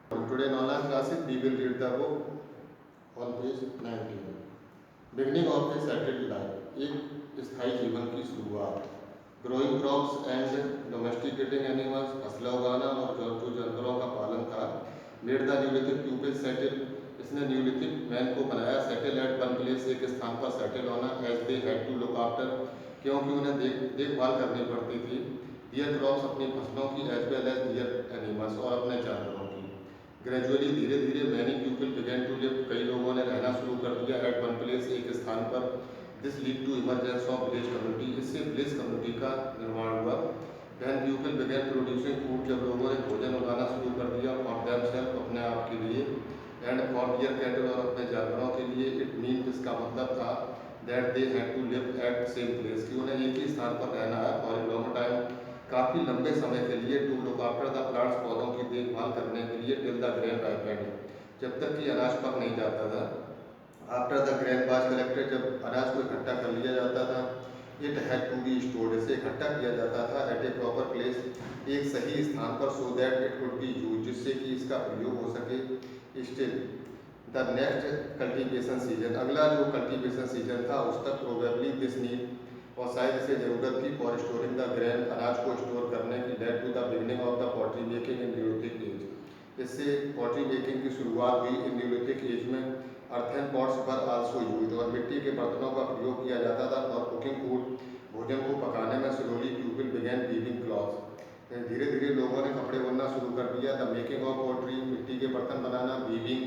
Today in online classes we will read the book on page 91. Beginning of A settled life, एक स्थायी जीवन की शुरुआत। Growing crops and domesticating animals, फसलें उगाना और जो जानवरों का पालन था। Made the Neolithic people settle, इसने न्यूलिथिक मैन को बनाया। सेटल एट वन प्लेस, एक स्थान पर सेटल होना। As they had to look after, क्योंकि उन्हें देखभाल करनी पड़ती थी। दियर क्रॉप्स, अपनी फसलों की। As well as their animals, और अपने जानवरों की। ग्रेजुअली, धीरे धीरे, many people began to live, कई लोगों ने रहना शुरू कर दिया। एट वन प्लेस, एक स्थान पर। This lead to emergence of village community, इससे विलेज कम्युनिटी का निर्माण हुआ। When people began producing food, जब लोगों ने भोजन उगाना शुरू कर दिया। फॉर देमसेल्फ, अपने आप के लिए। एंड फॉर दियर कैटल, और अपने जानवरों के लिए। इट मीन, इसका मतलब था that they had to live at same place, कि उन्हें एक ही स्थान पर रहना है फॉर ए लॉन्ग टाइम, काफ़ी लंबे समय के लिए। To look after the plants, पौधों की देखभाल करने के लिए। टिल द ग्रेन राइपेंड, जब तक कि अनाज पक नहीं जाता था। After the grain was collected, जब अनाज को इकट्ठा कर लिया जाता था। It had to be stored, इसे इकट्ठा किया जाता था। एट ए प्रॉपर प्लेस, एक सही स्थान पर। So that it could be use, जिससे कि इसका प्रयोग हो सके। Still the next cultivation season, अगला जो कल्टीवेशन सीजन था उस तक। प्रोबेबली दिस नीड, और शायद इसे जरूरत थी। फॉर स्टोरिंग द ग्रेन, अनाज को स्टोर करने की। Led to the beginning of the pottery making in neolithic age, इससे पॉटरी मेकिंग की शुरुआत हुई इन न्यूलिथिक एज में। Earthen pots were also use, और मिट्टी के बर्तनों का प्रयोग किया जाता था। और कुकिंग फूड, भोजन को पकाने में। Slowly people begin weaving clothes, धीरे धीरे लोगों ने कपड़े बुनना शुरू कर दिया। द मेकिंग ऑफ पॉटरी, मिट्टी के बर्तन बनाना। Weaving,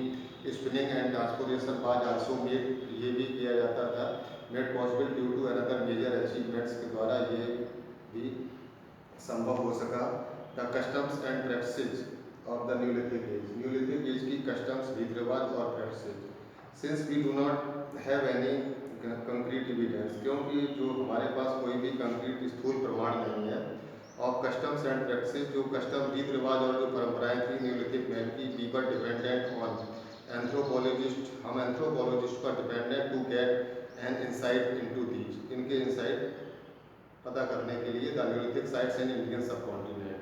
spinning and transportation was also made, ये भी किया जाता था। Made possible due to another major achievements, के द्वारा ये भी संभव हो सका। The customs and practices of the neolithic age, neolithic age की कस्टम्स, रीति रिवाज और practices. Since we do not have any concrete evidence, क्योंकि जो हमारे पास कोई भी कंक्रीट स्थूल प्रमाण नहीं है। ऑफ कस्टम्स एंड प्रैक्टिसेस, जो कस्टम, रीति रिवाज और जो परंपराएं थी न्यूलिथिक मैन की। We were dependent on anthropologist, हम एंथ्रोपोलॉजिस्ट पर dependent to get an insight into these, इनके इंसाइट पता करने के लिए। The neolithic sites in Indian subcontinent,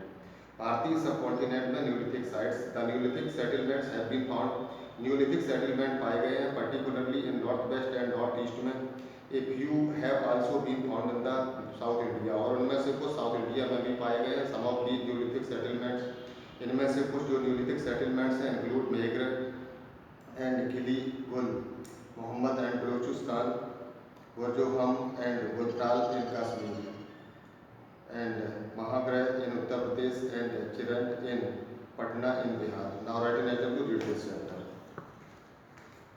भारतीय सब कॉन्टिनेंट में neolithic sites. The neolithic settlements have been found, न्यूलिथिक सेटलमेंट पाए गए हैं particularly in north west and north east में। A few have also been found in the south India, और उनमें से कुछ साउथ इंडिया में भी पाए गए हैं। Some of the neolithic settlements, इनमें से कुछ जो न्यूलिथिक सेटलमेंट्स हैं include Mehrgarh and Kili Ghul, Mohammad and Baluchistan, Burzahom and Gufkral in Kashmir, and Mahagara in Uttar Pradesh, and Chirand in Patna in Bihar. Now write an exam to read this chapter.